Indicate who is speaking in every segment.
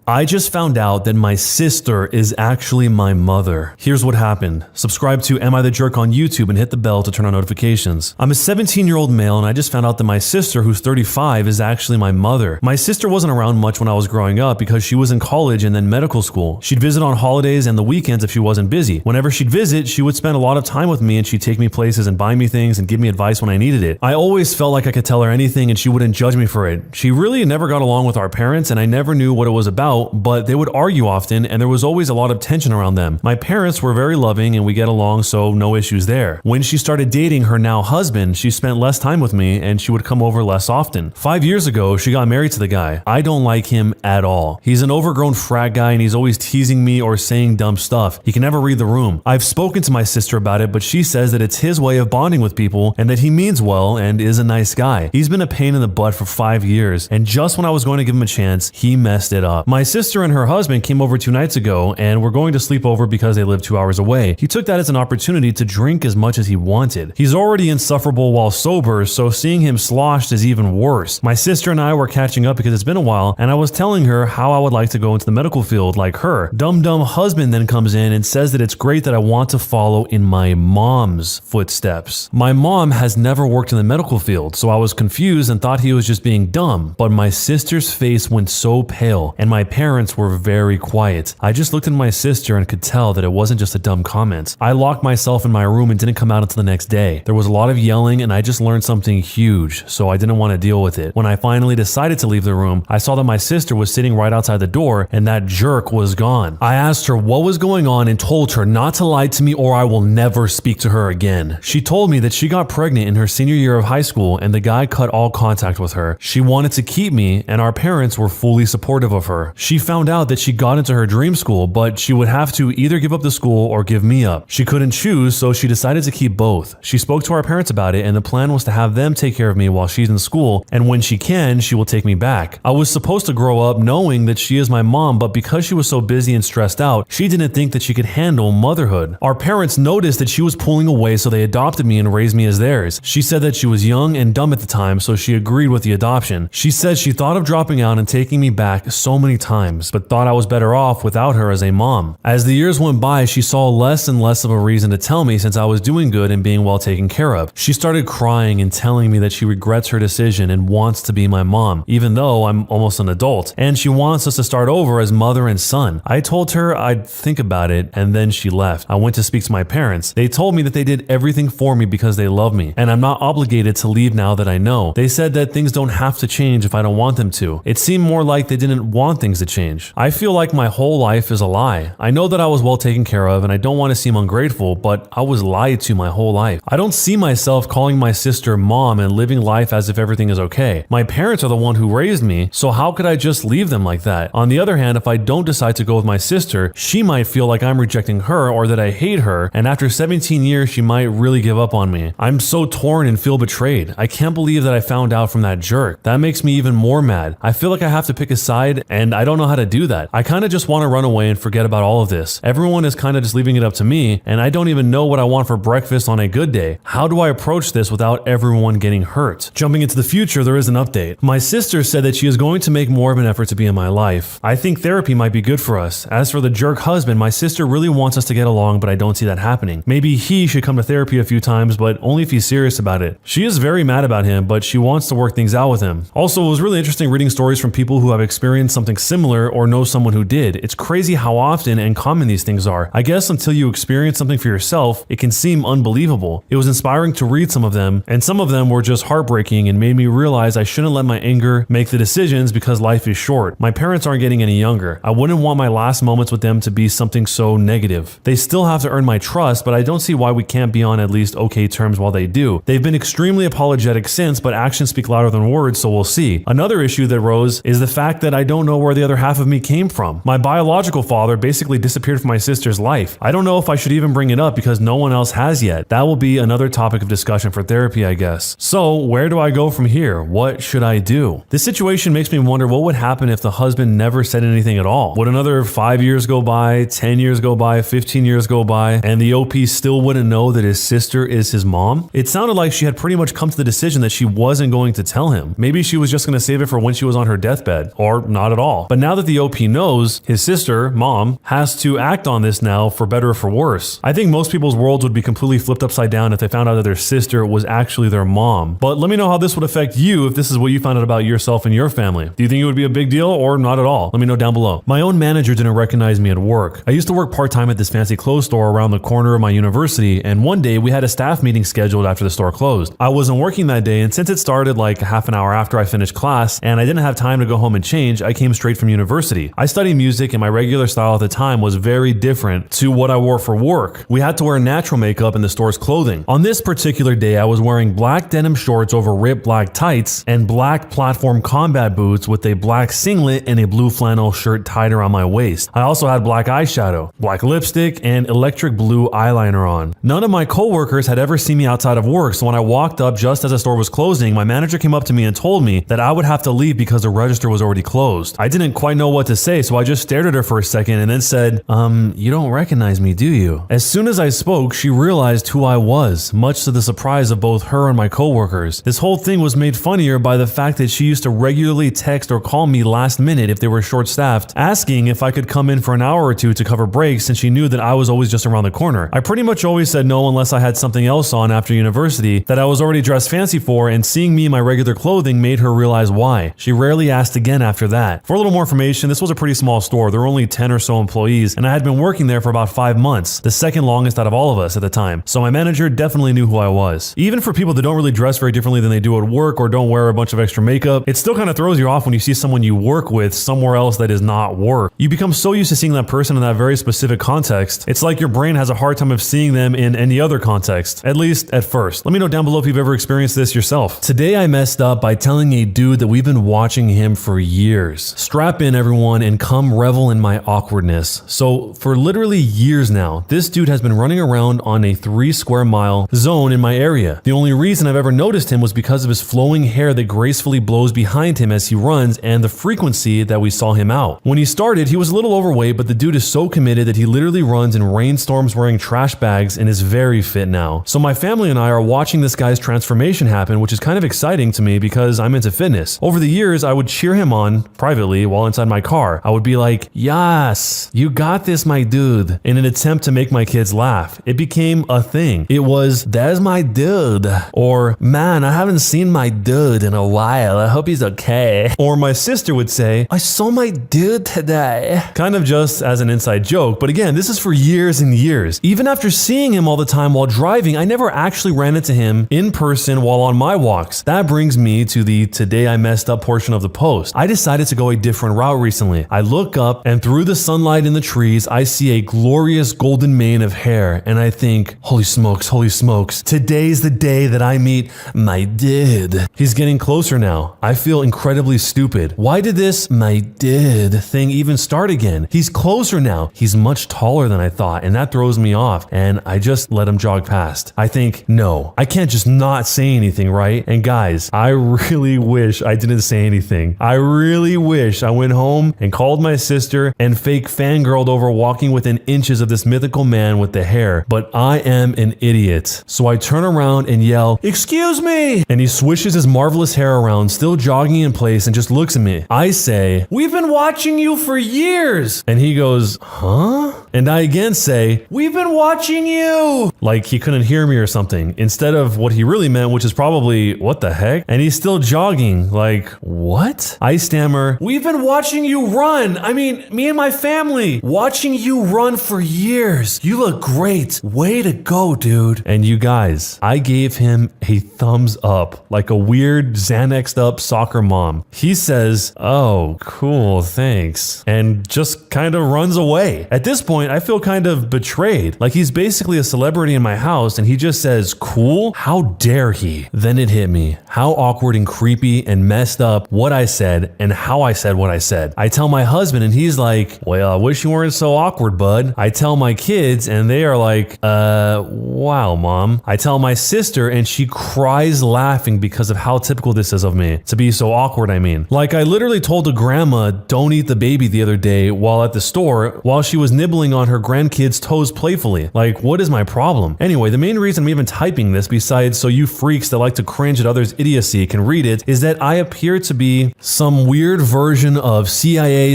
Speaker 1: I just found out that my sister is actually my mother. Here's what happened. Subscribe to Am I the Jerk on YouTube and hit the bell to turn on notifications. I'm a 17-year-old male and I just found out that my sister, who's 35, is actually my mother. My sister wasn't around much when I was growing up because she was in college and then medical school. She'd visit on holidays and the weekends if she wasn't busy. Whenever she'd visit, she would spend a lot of time with me and she'd take me places and buy me things and give me advice when I needed it. I always felt like I could tell her anything and she wouldn't judge me for it. She really never got along with our parents and I never knew what it was about, but they would argue often and there was always a lot of tension around them. My parents were very loving and we get along, so no issues there. When she started dating her now husband, she spent less time with me and she would come over less often. 5 years ago, she got married to the guy. I don't like him at all. He's an overgrown frat guy and he's always teasing me or saying dumb stuff. He can never read the room. I've spoken to my sister about it, but she says that it's his way of bonding with people and that he means well and is a nice guy. He's been a pain in the butt for 5 years, and just when I was going to give him a chance, he messed it up. My sister and her husband came over 2 nights ago and were going to sleep over because they live 2 hours away. He took that as an opportunity to drink as much as he wanted. He's already insufferable while sober, so seeing him sloshed is even worse. My sister and I were catching up because it's been a while, and I was telling her how I would like to go into the medical field like her. Dumb husband then comes in and says that it's great that I want to follow in my mom's footsteps. My mom has never worked in the medical field, so I was confused and thought he was just being dumb, but my sister's face went so pale and my parents were very quiet. I just looked at my sister and could tell that it wasn't just a dumb comment. I locked myself in my room and didn't come out until the next day. There was a lot of yelling and I just learned something huge, so I didn't want to deal with it. When I finally decided to leave the room, I saw that my sister was sitting right outside the door and that jerk was gone. I asked her what was going on and told her not to lie to me or I will never speak to her again. She told me that she got pregnant in her senior year of high school and the guy cut all contact with her. She wanted to keep me and our parents were fully supportive of her. She found out that she got into her dream school, but she would have to either give up the school or give me up. She couldn't choose, so she decided to keep both. She spoke to our parents about it and the plan was to have them take care of me while she's in school, and when she can, she will take me back. I was supposed to grow up knowing that she is my mom, but because she was so busy and stressed out, she didn't think that she could handle motherhood. Our parents noticed that she was pulling away, so they adopted me and raised me as theirs. She said that she was young and dumb at the time, so she agreed with the adoption. She said she thought of dropping out and taking me back so many times, but thought I was better off without her as a mom. As the years went by, she saw less and less of a reason to tell me since I was doing good and being well taken care of. She started crying and telling me that she regrets her decision and wants to be my mom, even though I'm almost an adult, and she wants us to start over as mother and son. I told her I'd think about it, and then she left. I went to speak to my parents. They told me that they did everything for me because they love me, and I'm not obligated to leave now that I know. They said that things don't have to change if I don't want them to. It seemed more like they didn't want things to change. I feel like my whole life is a lie. I know that I was well taken care of and I don't want to seem ungrateful, but I was lied to my whole life. I don't see myself calling my sister mom and living life as if everything is okay. My parents are the one who raised me, so how could I just leave them like that? On the other hand, if I don't decide to go with my sister, she might feel like I'm rejecting her or that I hate her, and after 17 years she might really give up on me. I'm so torn and feel betrayed. I can't believe that I found out from that jerk. That makes me even more mad. I feel like I have to pick a side and I don't know how to do that. I kind of just want to run away and forget about all of this. Everyone is kind of just leaving it up to me and I don't even know what I want for breakfast on a good day. How do I approach this without everyone getting hurt? Jumping into the future, there is an update. My sister said that she is going to make more of an effort to be in my life. I think therapy might be good for us. As for the jerk husband, my sister really wants us to get along, but I don't see that happening. Maybe he should come to therapy a few times, but only if he's serious about it. She is very mad about him, but she wants to work things out with him. Also, it was really interesting reading stories from people who have experienced something similar or know someone who did. It's crazy how often and common these things are. I guess until you experience something for yourself, it can seem unbelievable. It was inspiring to read some of them, and some of them were just heartbreaking and made me realize I shouldn't let my anger make the decisions because life is short. My parents aren't getting any younger. I wouldn't want my last moments with them to be something so negative. They still have to earn my trust, but I don't see why we can't be on at least okay terms while they do. They've been extremely apologetic since, but actions speak louder than words, so we'll see. Another issue that rose is the fact that I don't know where the other half of me came from. My biological father basically disappeared from my sister's life. I don't know if I should even bring it up because no one else has yet. That will be another topic of discussion for therapy, I guess. So, where do I go from here? What should I do? This situation makes me wonder what would happen if the husband never said anything at all. Would another 5 years go by, 10 years go by, 15 years go by, and the OP still wouldn't know that his sister is his mom? It sounded like she had pretty much come to the decision that she wasn't going to tell him. Maybe she was just going to save it for when she was on her deathbed, or not at all. But But now that the OP knows, his sister, mom, has to act on this now for better or for worse. I think most people's worlds would be completely flipped upside down if they found out that their sister was actually their mom. But let me know how this would affect you if this is what you found out about yourself and your family. Do you think it would be a big deal or not at all? Let me know down below. My own manager didn't recognize me at work. I used to work part-time at this fancy clothes store around the corner of my university, and one day we had a staff meeting scheduled after the store closed. I wasn't working that day, and since it started like half an hour after I finished class and I didn't have time to go home and change, I came straight from university. I studied music and my regular style at the time was very different to what I wore for work. We had to wear natural makeup in the store's clothing. On this particular day, I was wearing black denim shorts over ripped black tights and black platform combat boots with a black singlet and a blue flannel shirt tied around my waist. I also had black eyeshadow, black lipstick, and electric blue eyeliner on. None of my coworkers had ever seen me outside of work, so when I walked up just as the store was closing, my manager came up to me and told me that I would have to leave because the register was already closed. I didn't quite know what to say, so I just stared at her for a second and then said, you don't recognize me, do you? As soon as I spoke, she realized who I was, much to the surprise of both her and my coworkers. This whole thing was made funnier by the fact that she used to regularly text or call me last minute if they were short-staffed, asking if I could come in for an hour or two to cover breaks since she knew that I was always just around the corner. I pretty much always said no unless I had something else on after university that I was already dressed fancy for, and seeing me in my regular clothing made her realize why. She rarely asked again after that. For a little more information, this was a pretty small store. There were only 10 or so employees, and I had been working there for about 5 months, the second longest out of all of us at the time. So my manager definitely knew who I was. Even for people that don't really dress very differently than they do at work or don't wear a bunch of extra makeup, it still kind of throws you off when you see someone you work with somewhere else that is not work. You become so used to seeing that person in that very specific context, it's like your brain has a hard time of seeing them in any other context, at least at first. Let me know down below if you've ever experienced this yourself. Today I messed up by telling a dude that we've been watching him for years. Strap in everyone and come revel in my awkwardness. So for literally years now, this dude has been running around on a 3 square mile zone in my area. The only reason I've ever noticed him was because of his flowing hair that gracefully blows behind him as he runs and the frequency that we saw him out. When he started, he was a little overweight, but the dude is so committed that he literally runs in rainstorms wearing trash bags and is very fit now. So my family and I are watching this guy's transformation happen, which is kind of exciting to me because I'm into fitness. Over the years, I would cheer him on privately while inside my car. I would be like, "Yes, you got this, my dude," in an attempt to make my kids laugh. It became a thing. It was, "There's my dude," or "Man, I haven't seen my dude in a while. I hope he's okay." Or my sister would say, "I saw my dude today," kind of just as an inside joke. But again, this is for years and years. Even after seeing him all the time while driving, I never actually ran into him in person while on my walks. That brings me to the "today I messed up" portion of the post. I decided to go a different route recently. I look up and through the sunlight in the trees, I see a glorious golden mane of hair and I think, holy smokes, today's the day that I meet my dude. He's getting closer now. I feel incredibly stupid. Why did this "my dude" thing even start again? He's closer now. He's much taller than I thought, and that throws me off, and I just let him jog past. I think, no, I can't just not say anything, right? And guys, I really wish I didn't say anything. I really wish I went home and called my sister and fake fangirled over walking within inches of this mythical man with the hair, but I am an idiot. So I turn around and yell, "Excuse me!" And he swishes his marvelous hair around, still jogging in place, and just looks at me. I say, "We've been watching you for years!" And he goes, "Huh?" And I again say, "We've been watching you!" Like he couldn't hear me or something, instead of what he really meant, which is probably, "What the heck?" And he's still jogging, like, "What?" I stammer, "We've been watching you run. I mean, me and my family, watching you run for years. You look great. Way to go, dude." And you guys, I gave him a thumbs up, like a weird Xanaxed up soccer mom. He says, "Oh, cool, thanks," and just kind of runs away. At this point, I feel kind of betrayed. Like he's basically a celebrity in my house and he just says, "Cool? How dare he?" Then it hit me. How awkward and creepy and messed up what I said and how I said what I said. I tell my husband and he's like, "Well, I wish you weren't so awkward, bud." I tell my kids and they are like, wow, mom. I tell my sister and she cries laughing because of how typical this is of me. To be so awkward, I mean. Like I literally told a grandma, "Don't eat the baby" the other day while at the store, while she was nibbling on her grandkids' toes playfully. Like, what is my problem? Anyway, the main reason I'm even typing this, besides so you freaks that like to cringe at others' idiocy can read it, is that I appear to be some weird version of CIA /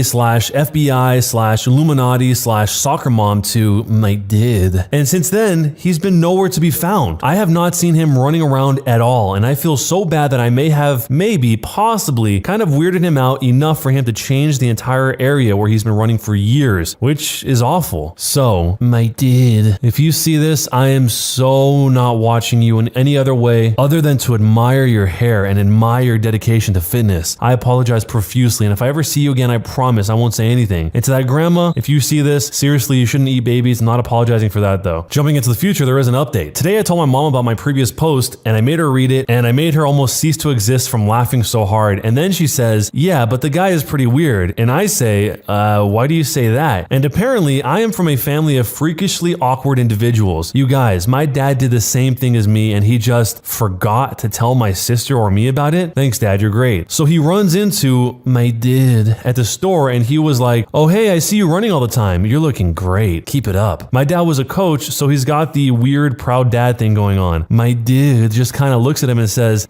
Speaker 1: FBI / Illuminati / soccer mom to my dad. And since then, he's been nowhere to be found. I have not seen him running around at all, and I feel so bad that I may have, possibly, kind of weirded him out enough for him to change the entire area where he's been running for years, which is awful. So, my dad, if you see this, I am so not watching you in any other way other than to admire your hair and admire your dedication to fitness. I apologize profusely, and if I ever see you again, I promise I won't say anything. And to that grandma, if you see this, seriously, you shouldn't eat babies. I'm not apologizing for that though. Jumping into the future, there is an update. Today I told my mom about my previous post, and I made her read it, and I made her almost cease to exist from laughing so hard. And then she says, yeah, but the guy is pretty weird. And I say, why do you say that? And apparently I am from a family of freakishly awkward individuals. You guys, my dad did the same thing as me, and he just forgot to tell my sister or me about it. Thanks, Dad, you're great. So he runs into my dad at the store, and he was like, oh hey, I see you running all the time. You're looking great. Keep it up. My dad was a coach, so he's got the weird proud dad thing going on. My dude just kind of looks at him and says,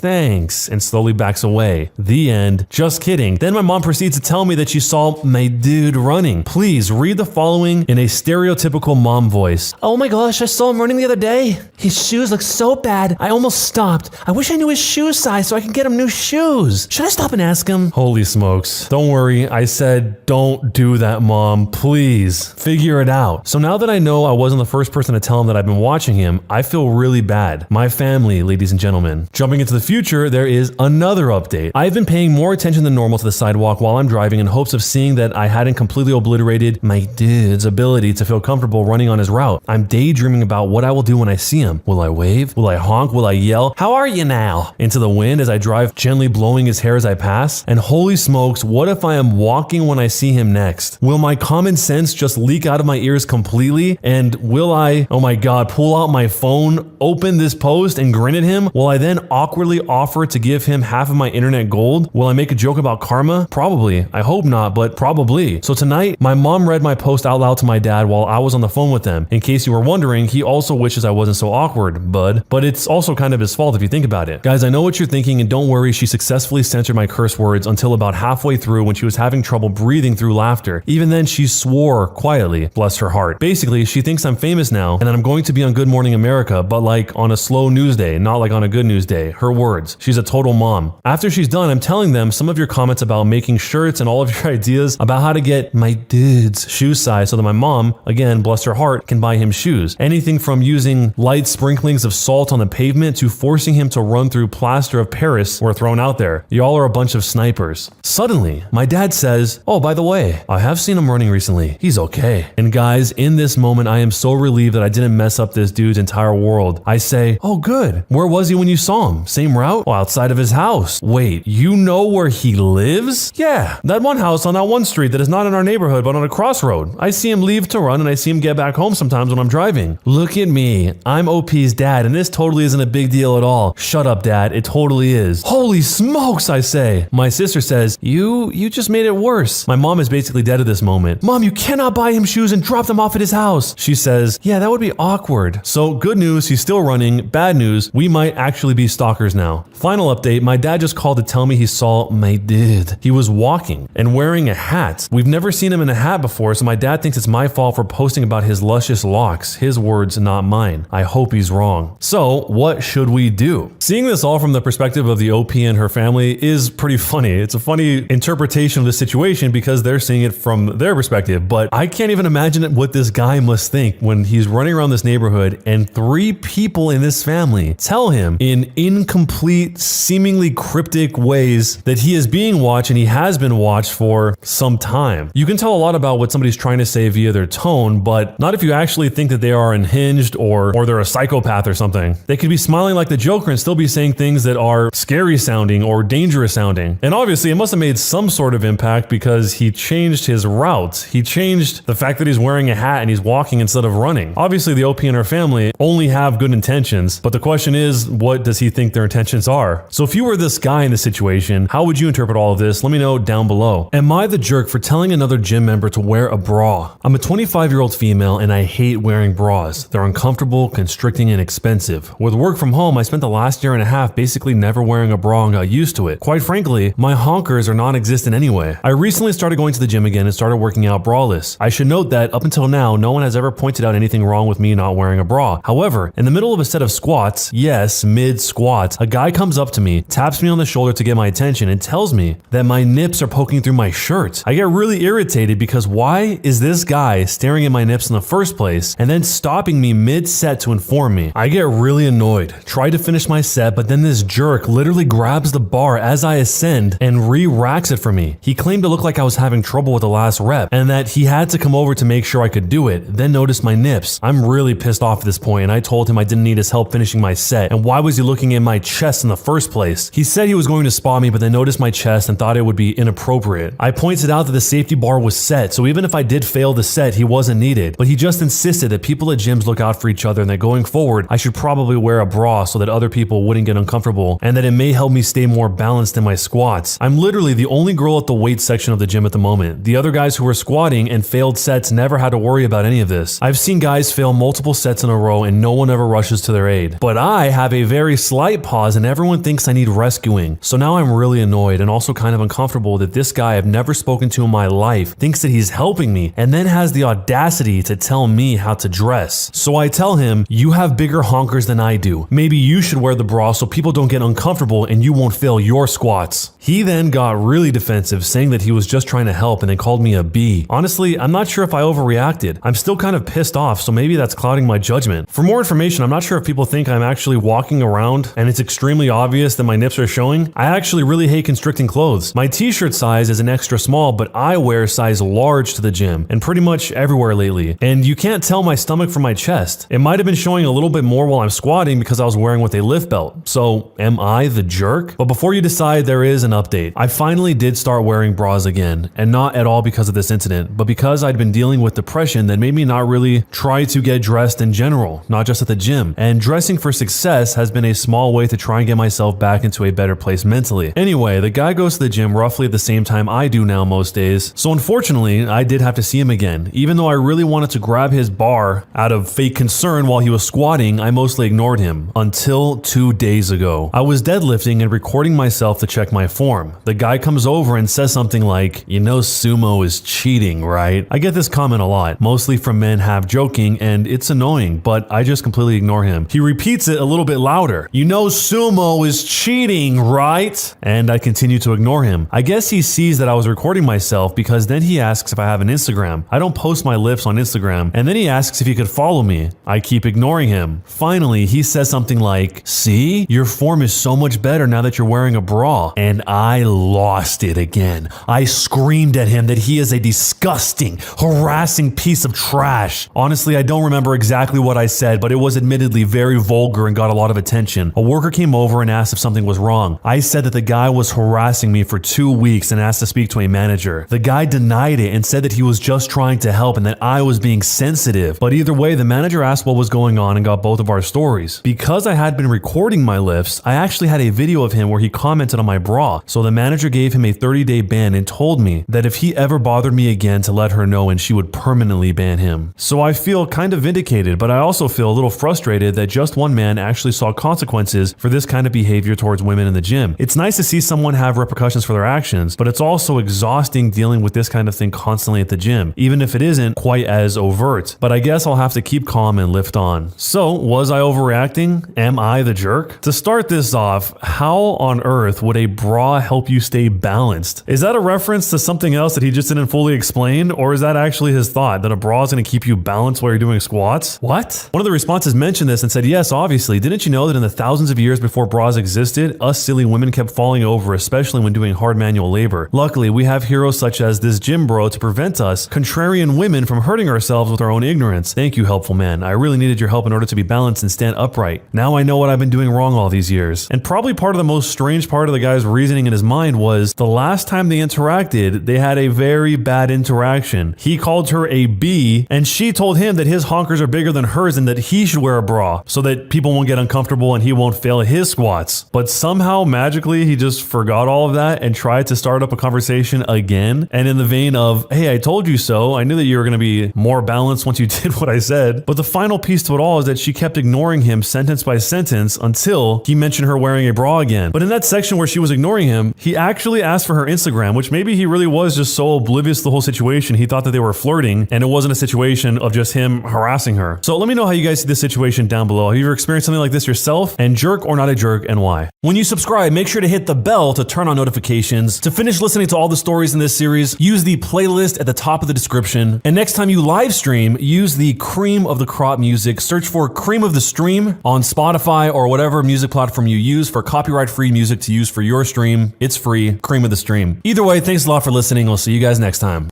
Speaker 1: thanks, and slowly backs away. The end. Just kidding. Then my mom proceeds to tell me that she saw my dude running. Please read the following in a stereotypical mom voice. Oh my gosh, I saw him running the other day. His shoes look so bad, I almost stopped. I wish I knew his shoe size so I can get him new shoes. Should I stop and ask him? Holy smokes. Don't worry, I said don't do that, Mom. Please. Figure it out. So now that I know I wasn't the first person to tell him that I've been watching him, I feel really bad. My family, ladies and gentlemen. Jumping into the future, there is another update. I've been paying more attention than normal to the sidewalk while I'm driving in hopes of seeing that I hadn't completely obliterated my dude's ability to feel comfortable running on his route. I'm daydreaming about what I will do when I see him. Will I wave? Will I honk? Will I yell, how are you now? Into the wind as I drive, gently blowing his hair as I pass? And holy smokes, what if I am walking when I see him next? Will my common sense just leak out of my ears completely? And will I, oh my god, pull out my phone, open this post, and grin at him? Will I then awkwardly offer to give him half of my internet gold? Will I make a joke about karma? Probably. I hope not, but probably. So tonight, my mom read my post out loud to my dad while I was on the phone with them. In case you were wondering, he also wishes I wasn't so awkward, bud. But it's also kind of his fault if you think about it. Guys, I know what you're thinking, and don't worry, she successfully censored my curse words until about halfway through when she was having trouble breathing through laughter. Even then, she swore quietly, bless her heart. Basically, she thinks I'm famous now, and that I'm going to be on Good Morning America, but like on a slow news day, not like on a good news day. Her words. She's a total mom. After she's done, I'm telling them some of your comments about making shirts and all of your ideas about how to get my dude's shoe size so that my mom, again, bless her heart, can buy him shoes. Anything from using light sprinklings of salt on the pavement to forcing him to run through plaster of Paris were thrown out there. Y'all are a bunch of snipers. Suddenly, my dad says, oh, by the way, I have seen him running recently. He's okay. And guys, in this moment, I am so relieved that I didn't mess up this dude's entire world. I say, oh, good. Where was he when you saw him? Same route? Oh, outside of his house. Wait, you know where he lives? Yeah, that one house on that one street that is not in our neighborhood but on a crossroad. I see him leave to run and I see him get back home sometimes when I'm driving. Look at me. I'm OP's dad and this totally isn't a big deal at all. Shut up, Dad. It totally is. Holy smokes, I say. My sister says, you just made it worse. My mom is basically dead at this moment. Mom, you cannot buy him shoes and drop them off at his house. She says, yeah, that would be awkward. So good news, he's still running. Bad news, we might actually be stalkers now. Final update, my dad just called to tell me he saw my dude. He was walking and wearing a hat. We've never seen him in a hat before, so my dad thinks it's my fault for posting about his luscious locks. His words, not mine. I hope he's wrong. So what should we do? Seeing this all from the perspective of the OP and her family is pretty funny. It's a funny interpretation of the situation because they're seeing it from their perspective, but I can't even imagine what this guy must think when he's running around this neighborhood and 3 people in this family tell him in incomplete, seemingly cryptic ways that he is being watched and he has been watched for some time. You can tell a lot about what somebody's trying to say via their tone, but not if you actually think that they are unhinged or they're a psychopath or something. They could be smiling like the Joker and still be saying things that are scary sounding or dangerous sounding. And obviously it must have made some sort of impact because he changed his route. He changed the fact that he's wearing a hat and he's walking instead of running. Obviously the OP and her family only have good intentions, but the question is, what does he think their intentions intentions are. So if you were this guy in this situation, how would you interpret all of this? Let me know down below. Am I the jerk for telling another gym member to wear a bra? I'm a 25-year-old female and I hate wearing bras. They're uncomfortable, constricting, and expensive. With work from home, I spent the last year and a half basically never wearing a bra and got used to it. Quite frankly, my honkers are non-existent anyway. I recently started going to the gym again and started working out braless. I should note that up until now, no one has ever pointed out anything wrong with me not wearing a bra. However, in the middle of a set of squats, yes, mid-squat, a guy comes up to me, taps me on the shoulder to get my attention, and tells me that my nips are poking through my shirt. I get really irritated because why is this guy staring at my nips in the first place and then stopping me mid-set to inform me? I get really annoyed, try to finish my set, but then this jerk literally grabs the bar as I ascend and re-racks it for me. He claimed to look like I was having trouble with the last rep and that he had to come over to make sure I could do it, then noticed my nips. I'm really pissed off at this point and I told him I didn't need his help finishing my set, and why was he looking at my chest in the first place? He said he was going to spot me but then noticed my chest and thought it would be inappropriate. I pointed out that the safety bar was set, so even if I did fail the set, he wasn't needed, but he just insisted that people at gyms look out for each other and that going forward, I should probably wear a bra so that other people wouldn't get uncomfortable and that it may help me stay more balanced in my squats. I'm literally the only girl at the weight section of the gym at the moment. The other guys who were squatting and failed sets never had to worry about any of this. I've seen guys fail multiple sets in a row and no one ever rushes to their aid. But I have a very slight pause and everyone thinks I need rescuing. So now I'm really annoyed and also kind of uncomfortable that this guy I've never spoken to in my life thinks that he's helping me and then has the audacity to tell me how to dress. So I tell him, you have bigger honkers than I do. Maybe you should wear the bra so people don't get uncomfortable and you won't fail your squats. He then got really defensive, saying that he was just trying to help and then called me a B. Honestly, I'm not sure if I overreacted. I'm still kind of pissed off, so maybe that's clouding my judgment. For more information, I'm not sure if people think I'm actually walking around and it's extremely obvious that my nips are showing. I actually really hate constricting clothes. My t-shirt size is an extra small, but I wear size large to the gym and pretty much everywhere lately. And you can't tell my stomach from my chest. It might have been showing a little bit more while I'm squatting because I was wearing with a lift belt. So am I the jerk? But before you decide, there is an update. I finally did start wearing bras again, and not at all because of this incident, but because I'd been dealing with depression that made me not really try to get dressed in general, not just at the gym. And dressing for success has been a small way to try and get myself back into a better place mentally. Anyway, the guy goes to the gym roughly at the same time I do now most days, so unfortunately, I did have to see him again. Even though I really wanted to grab his bar out of fake concern while he was squatting, I mostly ignored him until 2 days ago. I was deadlifting and recording myself to check my form. The guy comes over and says something like, "You know sumo is cheating, right?" I get this comment a lot, mostly from men half joking, and it's annoying, but I just completely ignore him. He repeats it a little bit louder. "You know sumo is cheating, right?" And I continue to ignore him. I guess he sees that I was recording myself because then he asks if I have an Instagram. I don't post my lifts on Instagram, and then he asks if he could follow me. I keep ignoring him. Finally, he says something like, "See, your form is so much better now that you're wearing a bra." And I lost it again. I screamed at him that he is a disgusting, harassing piece of trash. Honestly, I don't remember exactly what I said, but it was admittedly very vulgar and got a lot of attention. A worker came over and asked if something was wrong. I said that the guy was harassing me for 2 weeks and asked to speak to a manager. The guy denied it and said that he was just trying to help and that I was being sensitive. But either way, the manager asked what was going on and got both of our stories. Because I had been recording my lifts, I actually had a video of him where he commented on my bra. So the manager gave him a 30-day ban and told me that if he ever bothered me again to let her know and she would permanently ban him. So I feel kind of vindicated, but I also feel a little frustrated that just one man actually saw consequences for this kind of behavior towards women in the gym. It's nice to see someone have repercussions for their actions, but it's also exhausting dealing with this kind of thing constantly at the gym, even if it isn't quite as overt. But I guess I'll have to keep calm and lift on. So, was I overreacting? Am I the jerk? To start this off, how on earth would a bra help you stay balanced? Is that a reference to something else that he just didn't fully explain, or is that actually his thought, that a bra is going to keep you balanced while you're doing squats? What? One of the responses mentioned this and said, yes, obviously. Didn't you know that in the thousands of years before bras existed, us silly women kept falling over, especially when doing hard manual labor? Luckily, we have heroes such as this gym bro to prevent us, contrarian women, from hurting ourselves with our own ignorance. Thank you, helpful man. I really needed your help in order to be balanced and stand upright. Now I know what I've been doing wrong all these years. And probably part of the most strange part of the guy's reasoning in his mind was the last time they interacted, they had a very bad interaction. He called her a B, and she told him that his honkers are bigger than hers and that he should wear a bra so that people won't get uncomfortable and he won't fail at his squats. But somehow magically he just forgot all of that and tried to start up a conversation again. And in the vein of, hey, I told you so. I knew that you were going to be more balanced once you did what I said. But the final piece to it all is that she kept ignoring him sentence by sentence until he mentioned her wearing a bra again. But in that section where she was ignoring him, he actually asked for her Instagram, which maybe he really was just so oblivious to the whole situation. He thought that they were flirting and it wasn't a situation of just him harassing her. So let me know how you guys see this situation down below. Have you ever experienced something like this yourself? And jerk or not a jerk, and why? When you subscribe, make sure to hit the bell to turn on notifications. To finish listening to all the stories in this series, use the playlist at the top of the description. And next time you live stream, use the cream of the crop music. Search for Cream of the Stream on Spotify or whatever music platform you use for copyright-free music to use for your stream. It's free. Cream of the Stream. Either way, thanks a lot for listening. I'll see you guys next time.